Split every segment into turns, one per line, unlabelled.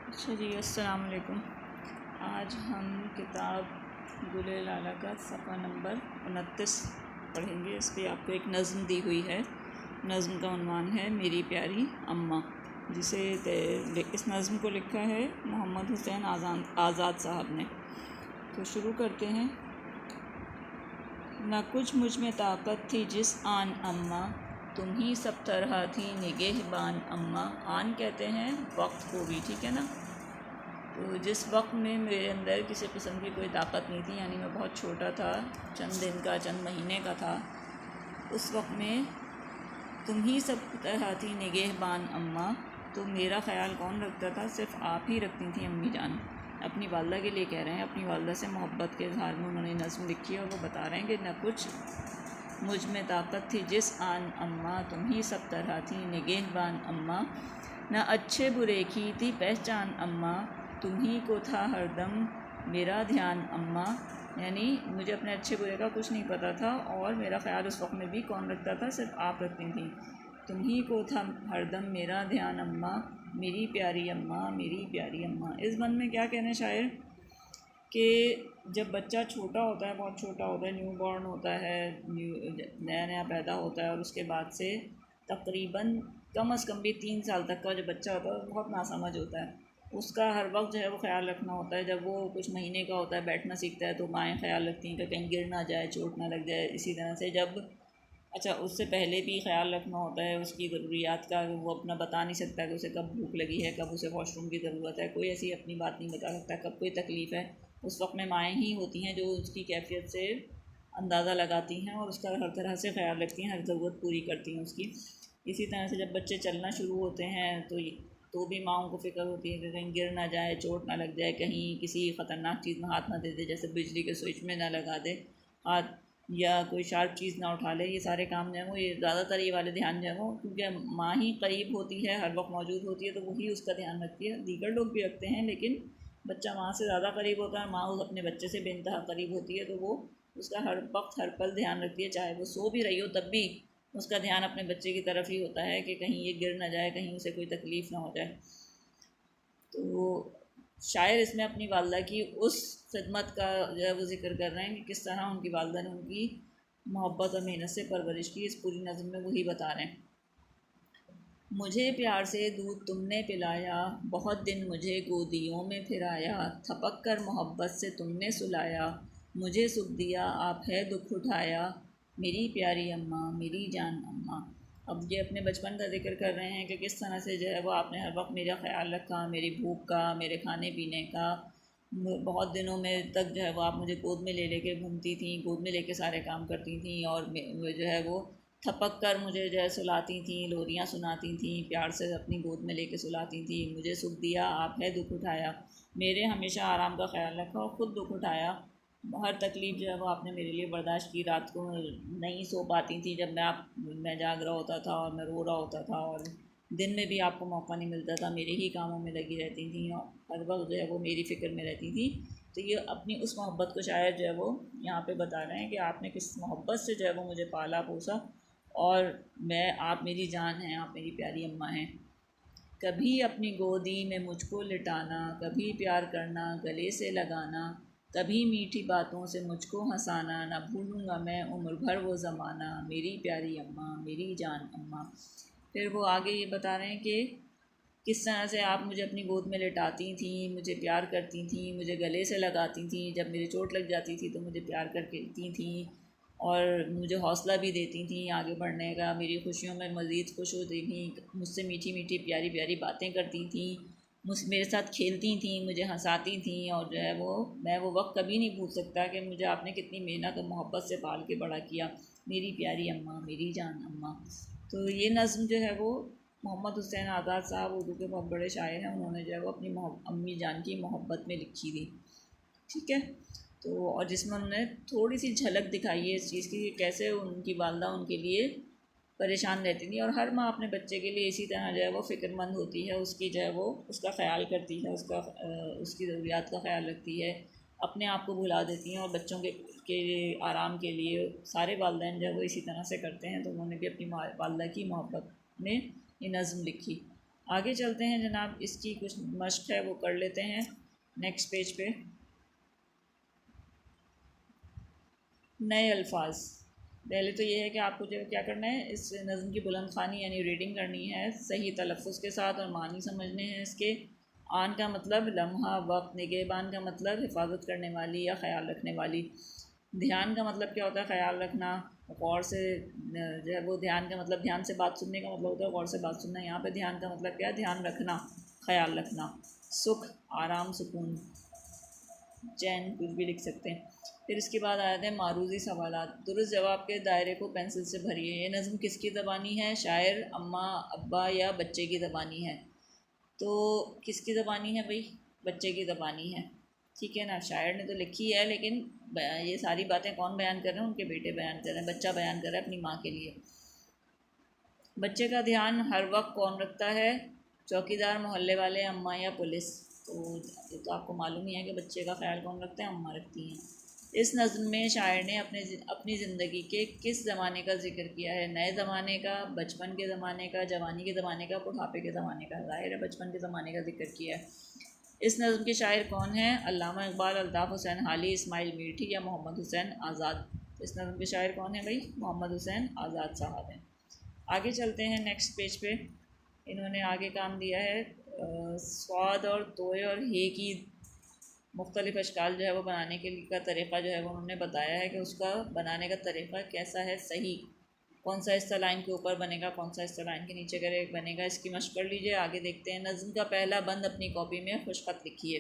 अच्छा जी, अस्सलाम वालेकुम। आज हम किताब गुले लाला का सफ़ा नंबर 29 पढ़ेंगे। इस पर आपको एक नज़्म दी हुई है। नज़्म का उन्वान है मेरी प्यारी अम्मा, जिसे इस नज़्म को लिखा है मोहम्मद हुसैन आज़ाद साहब ने। तो शुरू करते हैं। न कुछ मुझ में ताकत थी जिस आन अम्मा, तुम ही सब तरह थी निगहबान अम्मा। आन कहते हैं वक्त को भी, ठीक है ना। तो जिस वक्त में मेरे अंदर किसी किस्म की कोई ताकत नहीं थी, यानी मैं बहुत छोटा था, चंद दिन का, चंद महीने का था, उस वक्त में तुम ही सब तरह थी निगहबान अम्मा। तो मेरा ख़्याल कौन रखता था? सिर्फ़ आप ही रखती थी अम्मी जान। अपनी वालदा के लिए कह रहे हैं, अपनी वालदा से मोहब्बत के इज़हार में उन्होंने नज़्म लिखी है और वो बता रहे हैं कि न कुछ मुझ में ताकत थी जिस आन अम्मा, तुम ही सब तरह थी निगहबान अम्मा। न अच्छे बुरे की थी पहचान अम्मा, तुम ही को था हरदम मेरा ध्यान अम्मा। यानी मुझे अपने अच्छे बुरे का कुछ नहीं पता था और मेरा ख़्याल उस वक्त में भी कौन रखता था? सिर्फ आप रखती थी। तुम ही को था हरदम मेरा ध्यान अम्मा, मेरी प्यारी अम्मा, मेरी प्यारी अम्मा। इस बंद में क्या कहना है शायर कि जब बच्चा छोटा होता है, बहुत छोटा होता है, न्यू बॉर्न होता है, नया नया पैदा होता है, और उसके बाद से तकरीबन कम अज़ कम भी 3 साल तक का जो बच्चा होता है बहुत नासमझ होता है। उसका हर वक्त जो है वो ख्याल रखना होता है। जब वो कुछ महीने का होता है, बैठना सीखता है, तो माएँ ख्याल रखती हैं कि कहीं गिर ना जाए, चोट ना लग जाए। इसी तरह से जब उससे पहले भी ख्याल रखना होता है उसकी ज़रूरियात का। वो अपना बता नहीं सकता कि उसे कब भूख लगी है, कब उसे वॉशरूम की ज़रूरत है, कोई ऐसी अपनी बात नहीं बता सकता, कब कोई तकलीफ़ है। उस वक्त में माएँ ही होती हैं जो उसकी कैफियत से अंदाज़ा लगाती हैं और उसका हर तरह से ख्याल रखती हैं, हर ज़रूरत पूरी करती हैं उसकी। इसी तरह से जब बच्चे चलना शुरू होते हैं तो भी माँओं को फ़िक्र होती है कि कहीं गिर ना जाए, चोट ना लग जाए, कहीं किसी ख़तरनाक चीज़ में हाथ ना दे दे, जैसे बिजली के स्विच में ना लगा दे हाथ, या कोई शार्प चीज़ ना उठा ले। ये सारे काम जो है वो, ये ज़्यादातर ये वाले ध्यान जो है वो, क्योंकि माँ ही करीब होती है, हर वक्त मौजूद होती है, तो वही उसका ध्यान रखती है। दीगर लोग भी रखते हैं, लेकिन बच्चा माँ से ज़्यादा करीब होता है, माँ अपने बच्चे से बेइंतहा करीब होती है, तो वो उसका हर वक्त हर पल ध्यान रखती है। चाहे वो सो भी रही हो तब भी उसका ध्यान अपने बच्चे की तरफ ही होता है कि कहीं ये गिर ना जाए, कहीं उसे कोई तकलीफ़ ना हो जाए। तो शायर इसमें अपनी वालदा की उस खिदमत का जो है वो ज़िक्र कर रहे हैं कि किस तरह उनकी वालदा ने उनकी मोहब्बत और मेहनत से परवरिश की। इस पूरी नज़्म में वही बता रहे हैं। मुझे प्यार से दूध तुमने पिलाया, बहुत दिन मुझे गोदियों में फिराया, थपक कर मोहब्बत से तुमने सुलाया, मुझे सुख दिया आप है दुख उठाया, मेरी प्यारी अम्मा, मेरी जान अम्मा। अब ये अपने बचपन का जिक्र कर रहे हैं कि किस तरह से जो है वो आपने हर वक्त मेरा ख्याल रखा, मेरी भूख का, मेरे खाने पीने का। बहुत दिनों में तक जो है वो आप मुझे गोद में ले लेके घूमती थी, गोद में लेके सारे काम करती थी, और जो है वो थपक कर मुझे जो है सुलाती थी, लोरियाँ सुनाती थी, प्यार से अपनी गोद में लेके सुलाती थी। मुझे सुख दिया आप है दुख उठाया, मेरे हमेशा आराम का ख्याल रखा और ख़ुद दुख उठाया। हर तकलीफ़ जो है वो आपने मेरे लिए बर्दाश्त की। रात को नहीं सो पाती थी जब मैं जाग रहा होता था और मैं रो रहा होता था, और दिन में भी आपको मौका नहीं मिलता था, मेरे ही कामों में लगी रहती थी और हर वक्त जो है वो मेरी फ़िक्र में रहती थी। तो ये अपनी उस मोहब्बत को शायद जो है वो यहाँ पे बता रहे हैं कि आपने किस मोहब्बत से जो है वो मुझे पाला पोसा, और आप मेरी जान हैं, आप मेरी प्यारी अम्मा हैं। कभी अपनी गोदी में मुझको लिटाना, कभी प्यार करना गले से लगाना, कभी मीठी बातों से मुझको हंसाना, न भूलूँगा मैं उम्र भर वो ज़माना, मेरी प्यारी अम्मा, मेरी जान अम्मा। फिर वो आगे ये बता रहे हैं कि किस तरह से आप मुझे अपनी गोद में लिटाती थी, मुझे प्यार करती थी, मुझे गले से लगाती थी, जब मेरी चोट लग जाती थी तो मुझे प्यार करती थी और मुझे हौसला भी देती थी आगे बढ़ने का, मेरी खुशियों में मज़ीद खुश होती थी, मुझसे मीठी मीठी प्यारी प्यारी बातें करती थी, मेरे साथ खेलती थी, मुझे हंसाती थी। और जो है वो मैं वो वक्त कभी नहीं भूल सकता कि मुझे आपने कितनी मेहनत और मोहब्बत से पाल के बड़ा किया, मेरी प्यारी अम्मा, मेरी जान अम्मा। तो ये नज़्म जो है वो मोहम्मद हुसैन आज़ाद साहब उर्दू के बहुत बड़े शायर हैं, उन्होंने जो है वो अपनी अम्मी जान की मोहब्बत में लिखी थी, ठीक है। तो और जिसमें उन्होंने थोड़ी सी झलक दिखाई है इस चीज़ की कि कैसे उनकी वालदा उनके लिए परेशान रहती थी, और हर माँ अपने बच्चे के लिए इसी तरह जो है वो फ़िक्रमंद होती है, उसकी जो है वो उसका ख्याल करती है, उसकी ज़रूरियात का ख्याल रखती है, अपने आप को भुला देती हैं और बच्चों के आराम के लिए सारे वालिदैन जो है वो इसी तरह से करते हैं। तो उन्होंने भी अपनी वालदा की मोहब्बत में ये नज़्म लिखी। आगे चलते हैं जनाब, इसकी कुछ मश्क है वो कर लेते हैं नेक्स्ट पेज पे। नए अल्फाज। पहले तो ये है कि आपको जो क्या करना है, इस नज़्म की बुलंद ख़्वानी यानी रीडिंग करनी है सही तलफ़्फ़ुज़ के साथ, और मानी समझने हैं इसके। आन का मतलब लम्हा वक्त, निगहबान का मतलब हिफाजत करने वाली या ख़याल रखने वाली। ध्यान का मतलब क्या होता है, ख़याल रखना। गौर से जो है वो ध्यान का मतलब ध्यान से बात सुनने का मतलब होता है गौर से बात सुनना। यहाँ पे ध्यान का मतलब क्या है, ध्यान रखना, ख़याल रखना। सुख, आराम, सुकून, चैन, कुछ भी लिख सकते हैं। फिर इसके बाद आते हैं मारूज़ी सवालात। दुरुस्त जवाब के दायरे को पेंसिल से भरिए। ये नज़म किसकी ज़बानी है, शायर, अम्मा, अब्बा या बच्चे की ज़बानी है? तो किसकी ज़बानी है भाई, बच्चे की ज़बानी है, ठीक है ना। शायर ने तो लिखी है, लेकिन ये सारी बातें कौन बयान कर रहे हैं, उनके बेटे बयान कर रहे हैं, बच्चा बयान कर रहा है अपनी माँ के लिए। बच्चे का ध्यान हर वक्त कौन रखता है, चौकीदार, मोहल्ले वाले, अम्मा या पुलिस? तो ये तो आपको मालूम ही है कि बच्चे का ख्याल कौन रखता है, अम्मा रखती हैं। इस नज़्म में शायर ने अपनी ज़िंदगी के किस ज़माने का ज़िक्र किया है? नए ज़माने का, बचपन के ज़माने का, जवानी के ज़माने का, बुढ़ापे के ज़माने का? ज़ाहिर है बचपन के ज़माने का ज़िक्र किया है। इस नज़्म के शायर कौन हैं? अल्लामा इकबाल, अल्ताफ़ हुसैन हाली, इस्माइल मीठी या मोहम्मद हुसैन आज़ाद? इस नज़्म के शायर कौन है भाई? मोहम्मद हुसैन आज़ाद साहब हैं। आगे चलते हैं नेक्स्ट पेज पे। इन्होंने आगे काम दिया है स्वाद और तोय और हे की मुख्तलिफ अशकाल जो है वो बनाने के लिए का तरीक़ा जो है वो उन्होंने बताया है कि उसका बनाने का तरीक़ा कैसा है सही। कौन सा हिस्सा लाइन के ऊपर बनेगा, कौन सा हिस्सा लाइन के नीचे करे बनेगा, इसकी मशक़ कर लीजिए। आगे देखते हैं। नज़्म का पहला बंद अपनी कॉपी में खुशख़त लिखिए।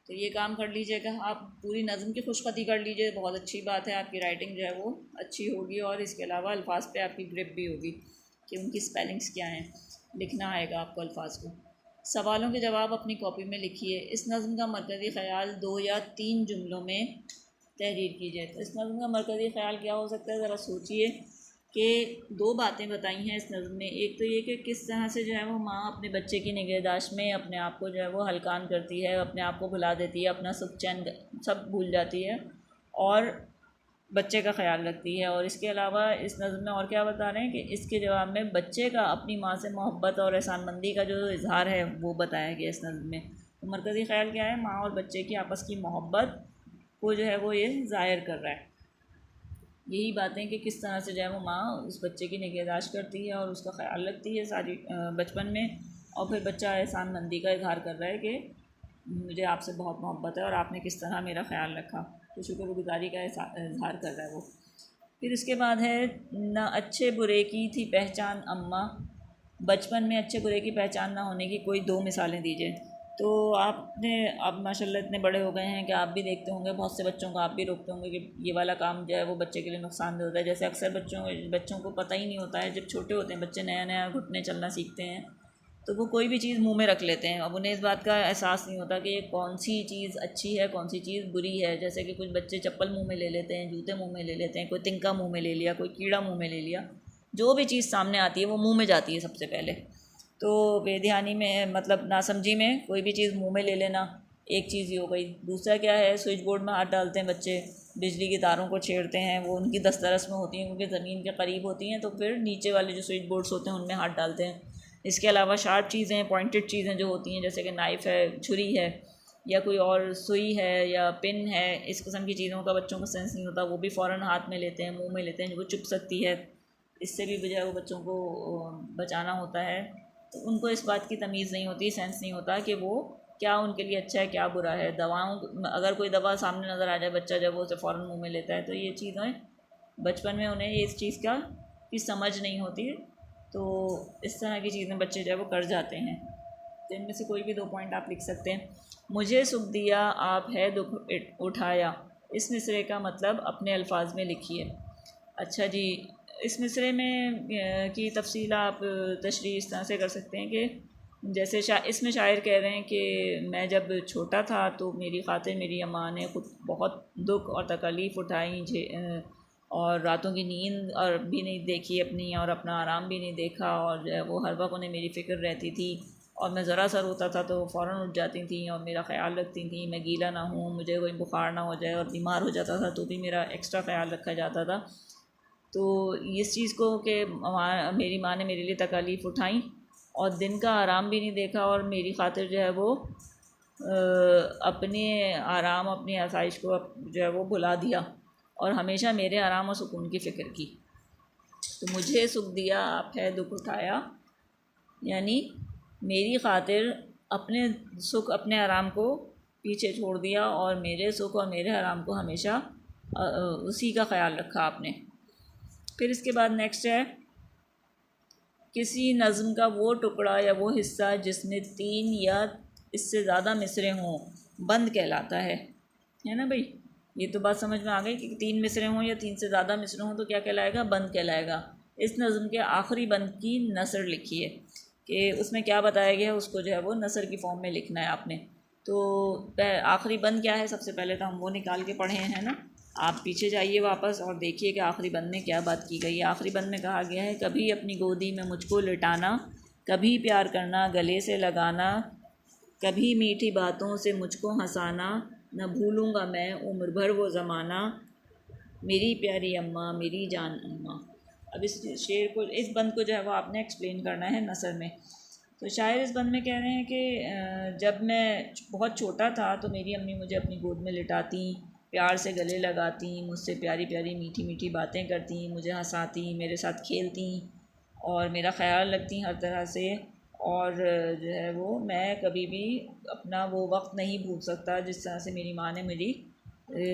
तो ये काम कर लीजिएगा, आप पूरी नज़्म की खुशख़ती कर लीजिए, बहुत अच्छी बात है, आपकी राइटिंग जो है वो अच्छी होगी, और इसके अलावा अल्फाज पे आपकी ग्रिप भी होगी कि उनकी स्पेलिंग्स क्या हैं, लिखना आएगा आपको अल्फाज को। सवालों के जवाब अपनी कॉपी में लिखिए। इस नज़्म का मरकज़ी ख़याल 2 या 3 जुमलों में तहरीर कीजिए। तो इस नज़्म का मरकज़ी ख़याल क्या हो सकता है, ज़रा सोचिए कि 2 बातें बताई हैं इस नज़्म में। एक तो ये कि किस तरह से जो है वो माँ अपने बच्चे की निगहदाश्त में अपने आप को जो है वो हलकान करती है, अपने आप को भुला देती है, अपना सुख चैन सब भूल जाती है और बच्चे का ख्याल रखती है। और इसके अलावा इस नज़्म में और क्या बता रहे हैं कि इसके जवाब में बच्चे का अपनी माँ से मोहब्बत और एहसानमंदी का जो इजहार है वो बताया गया इस नज़्म में। तो मरकज़ी ख्याल क्या है, माँ और बच्चे की आपस की मोहब्बत को जो है वो ये ज़ाहिर कर रहा है। यही बातें कि किस तरह से जो है वो माँ उस बच्चे की निगहदाश्त करती है और उसका ख्याल रखती है सारी बचपन में, और फिर बच्चा एहसानमंदी का इजहार कर रहा है कि मुझे आपसे बहुत मोहब्बत है और आपने किस तरह मेरा ख्याल रखा, तो शुक्रगुजारी का इजहार कर रहा है वो। फिर इसके बाद है न अच्छे बुरे की थी पहचान अम्मा, बचपन में अच्छे बुरे की पहचान ना होने की कोई 2 मिसालें दीजिए। तो आपने अब माशाल्लाह इतने बड़े हो गए हैं कि आप भी देखते होंगे बहुत से बच्चों को, आप भी रोकते होंगे कि ये वाला काम जो है वो बच्चे के लिए नुकसानदेह होता है। जैसे अक्सर बच्चों को पता ही नहीं होता है, जब छोटे होते हैं बच्चे नया नया घुटने चलना सीखते हैं तो वो कोई भी चीज़ मुंह में रख लेते हैं। अब उन्हें इस बात का एहसास नहीं होता कि ये कौन सी चीज़ अच्छी है, कौन सी चीज़ बुरी है। जैसे कि कुछ बच्चे चप्पल मुंह में ले लेते हैं, जूते मुंह में ले लेते हैं, कोई तिनका मुंह में ले लिया, कोई कीड़ा मुंह में ले लिया। जो भी चीज़ सामने आती है वो मुंह में जाती है सबसे पहले। तो बेध्यानी में मतलब नासमझी में कोई भी चीज़ मुँह में ले लेना एक चीज़ ही हो गई। दूसरा क्या है, स्विच बोर्ड में हाथ डालते हैं बच्चे, बिजली की तारों को छेड़ते हैं, वो उनकी दस्तरस में होती हैं क्योंकि ज़मीन के करीब होती हैं, तो फिर नीचे वाले जो स्विच बोर्ड्स होते हैं उनमें हाथ डालते हैं। इसके अलावा शार्प चीज़ें, पॉइंटेड चीज़ें जो होती हैं जैसे कि नाइफ़ है, छुरी है, या कोई और सुई है या पिन है, इस किस्म की चीज़ों का बच्चों को सेंस नहीं होता, वो भी फ़ौरन हाथ में लेते हैं, मुंह में लेते हैं, जो वो चुभ सकती है। इससे भी जो है वो बच्चों को बचाना होता है। तो उनको इस बात की तमीज़ नहीं होती, सेंस नहीं होता कि वो क्या उनके लिए अच्छा है क्या बुरा है। दवाओं, अगर कोई दवा सामने नज़र आ जाए बच्चा जब वो उसे फ़ौरन मुँह में लेता है, तो ये चीज़ें बचपन में उन्हें इस चीज़ का की समझ नहीं होती, तो इस तरह की चीज़ें बच्चे जो है वो कर जाते हैं। तो इनमें से कोई भी 2 पॉइंट आप लिख सकते हैं। मुझे सुख दिया आप है दुख उठाया, इस मिसरे का मतलब अपने अल्फाज में लिखिए। अच्छा जी, इस मिसरे में की तफसील आप तशरीह इस तरह से कर सकते हैं कि जैसे इसमें शायर कह रहे हैं कि मैं जब छोटा था तो मेरी खातिर मेरी अम्मा ने खुद बहुत दुख और तकलीफ़ उठाई, और रातों की नींद और भी नहीं देखी अपनी, और अपना आराम भी नहीं देखा, और जो है वो हर वक्त उन्हें मेरी फ़िक्र रहती थी, और मैं ज़रा सा रोता था तो फ़ौरन उठ जाती थी और मेरा ख़्याल रखती थी मैं गीला ना हूँ, मुझे कोई बुखार ना हो जाए, और बीमार हो जाता था तो भी मेरा एक्स्ट्रा ख़्याल रखा जाता था। तो इस चीज़ को कि मेरी माँ ने मेरे लिए तकालीफ़ उठाई और दिन का आराम भी नहीं देखा और मेरी खातिर जो है वो अपने आराम अपनी आसाइश को जो है वो भुला दिया और हमेशा मेरे आराम और सुकून की फ़िक्र की। तो मुझे सुख दिया आप है दुख उठाया, यानी मेरी खातिर अपने सुख अपने आराम को पीछे छोड़ दिया और मेरे सुख और मेरे आराम को हमेशा उसी का ख्याल रखा आपने। फिर इसके बाद नेक्स्ट है, किसी नज़्म का वो टुकड़ा या वो हिस्सा जिसमें 3 या इससे ज़्यादा मिसरे हों बंद कहलाता है ना भाई। ये तो बात समझ में आ गई कि 3 मिसरे हों या 3 से ज़्यादा मिसरे हों तो क्या कहलाएगा, बंद कहलाएगा। इस नज़्म के आखिरी बंद की नसर लिखी है कि उसमें क्या बताया गया है, उसको जो है वो नसर की फॉर्म में लिखना है आपने। तो आखिरी बंद क्या है, सबसे पहले तो हम वो निकाल के पढ़े हैं ना। आप पीछे जाइए वापस और देखिए कि आखिरी बंद में क्या बात की गई है। आखिरी बंद में कहा गया है, कभी अपनी गोदी में मुझको लिटाना, कभी प्यार करना गले से लगाना, कभी मीठी बातों से मुझको हंसाना, न भूलूँगा मैं उम्र भर वो ज़माना, मेरी प्यारी अम्मा मेरी जान अम्मा। अब इस शेर को, इस बंद को जो है वो आपने एक्सप्लेन करना है नसर में। तो शायर इस बंद में कह रहे हैं कि जब मैं बहुत छोटा था तो मेरी अम्मी मुझे अपनी गोद में लिटाती, प्यार से गले लगाती, मुझसे प्यारी प्यारी मीठी मीठी बातें करती, मुझे हंसाती, मेरे साथ खेलती और मेरा ख्याल रखती हर तरह से। और जो है वो मैं कभी भी अपना वो वक्त नहीं भूल सकता जिस तरह से मेरी माँ ने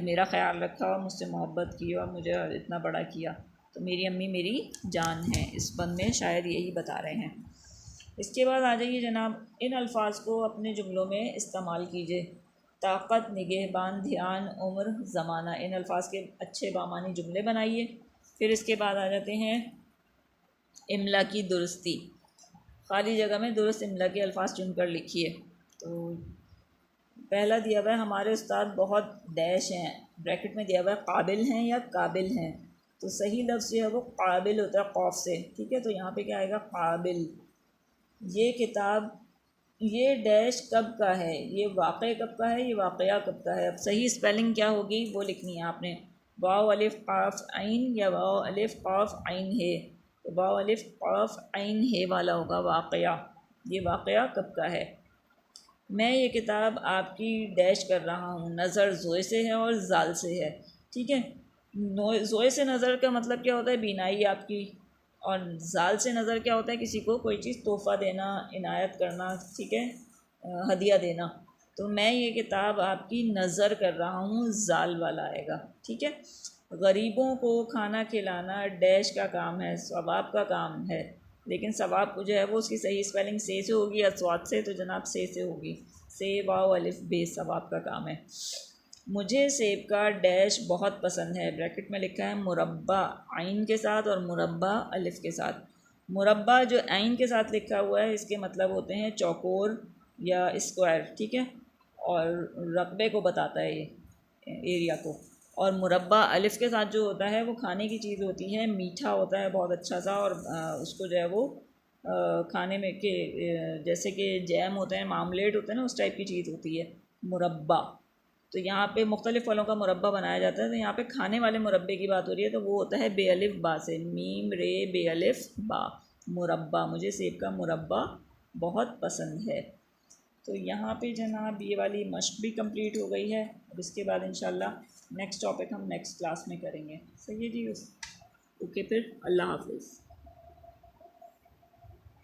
मेरा ख्याल रखा और मुझसे मोहब्बत की और मुझे इतना बड़ा किया। तो मेरी अम्मी मेरी जान है। इस बंद में शायद यही बता रहे हैं। इसके बाद आ जाइए जनाब, इन अल्फाज को अपने जुमलों में इस्तेमाल कीजिए। ताकत, निगहबान, ध्यान, उम्र, ज़माना, इन अल्फाज के अच्छे बामानी जुमले बनाइए। फिर इसके बाद आ जाते हैं इमला की दुरुस्ती। खाली जगह में दुरुस्त इमला के अल्फाज चुनकर लिखिए। तो पहला दिया हुआ है, हमारे उस्ताद बहुत डैश हैं, ब्रैकेट में दिया हुआ है काबिल हैं या काबिल हैं। तो सही लफ्ज़ जो है वो काबिल होता है कौफ से, ठीक है। तो यहाँ पे क्या आएगा, काबिल। ये किताब, ये डैश कब का है, ये वाक़या कब का है, ये वाक़या कब का है। अब सही स्पेलिंग क्या होगी वो लिखनी है आपने, वाव अलिफ काफ आइन या वाव अलिफ काफ आइन है। तो वाव अलिफ काफ आइन है वाला होगा वाक़या, ये वाक़या कब का है। मैं ये किताब आपकी डैश कर रहा हूँ, नज़र ज़ोए से है और ज़ाल से है, ठीक है। ज़ोए से नज़र का मतलब क्या होता है, बीनाई आपकी, और ज़ाल से नज़र क्या होता है, किसी को कोई चीज़ तोहफ़ा देना, इनायत करना, ठीक है, हदिया देना। तो मैं ये किताब आपकी नज़र कर रहा हूँ, ज़ाल वाला आएगा, ठीक है। गरीबों को खाना खिलाना डैश का काम है, सवाब का काम है। लेकिन सवाब जो है वो उसकी सही स्पेलिंग से होगी या स्वाद से, तो जनाब से होगी। से वाव अलिफ बे सवाब का काम है। मुझे सेब का डैश बहुत पसंद है, ब्रैकेट में लिखा है मुरब्बा आइन के साथ और मुरब्बा अलिफ के साथ। मुरब्बा जो आइन के साथ लिखा हुआ है इसके मतलब होते हैं चौकोर या स्क्वायर, ठीक है, और रकबे को बताता है ये, एरिया को। और मुरब्बा अलिफ के साथ जो होता है वो खाने की चीज़ होती है, मीठा होता है बहुत अच्छा सा, और उसको जो है वो खाने में के जैसे कि जैम होते हैं, मामलेट होते हैं ना, उस टाइप की चीज़ होती है मुरब्बा। तो यहाँ पे मुख्तलिफ़ फलों का मुरब्बा बनाया जाता है। तो यहाँ पे खाने वाले मुरब्बे की बात हो रही है, तो वो होता है बेअलिफ बा से, मीम रे बेअलिफ बा, मुरब्बा। मुझे सेब का मुरब्बा बहुत पसंद है। तो यहाँ पे जनाब ये वाली मश्क भी कंप्लीट हो गई है। अब इसके बाद इंशाल्लाह नेक्स्ट टॉपिक हम नेक्स्ट क्लास में करेंगे। सही है जी, ओके, फिर अल्लाह हाफिज़।